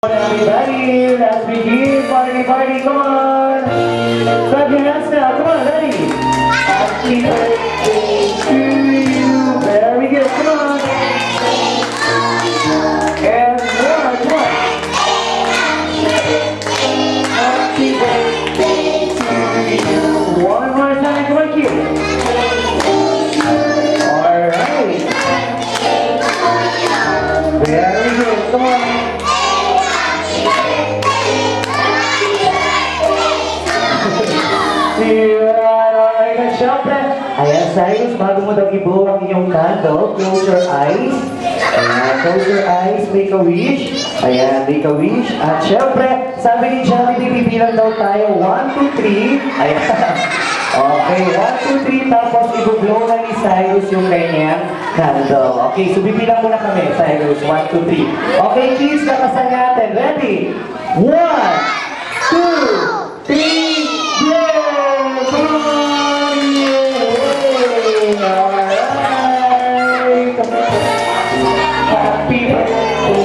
Everybody, let's begin. Party, party, come on. Clap your hands now. Come on, ready? Happy birthday to you. Very good. Come on. And one, come on. Happy birthday to you. One more time. Come on, kid. All right. Very good. Come on. Alright, syempre, ayan, Cyrus, bago mo daw ibuo ang iyong candle, close your eyes. Ayan, close your eyes, make a wish. Ayan, make a wish. At syempre, sabi ni Jollibee, bibilang daw tayo, 1, 2, 3. Ayan. Okay, 1, 2, 3, tapos i-blow na ni Cyrus yung kanyang candle. Okay, so bibilang muna kami, Cyrus, 1, 2, 3. Okay, kids, nakasan natin. Ready? 1, 2, 3, blow! Happy birthday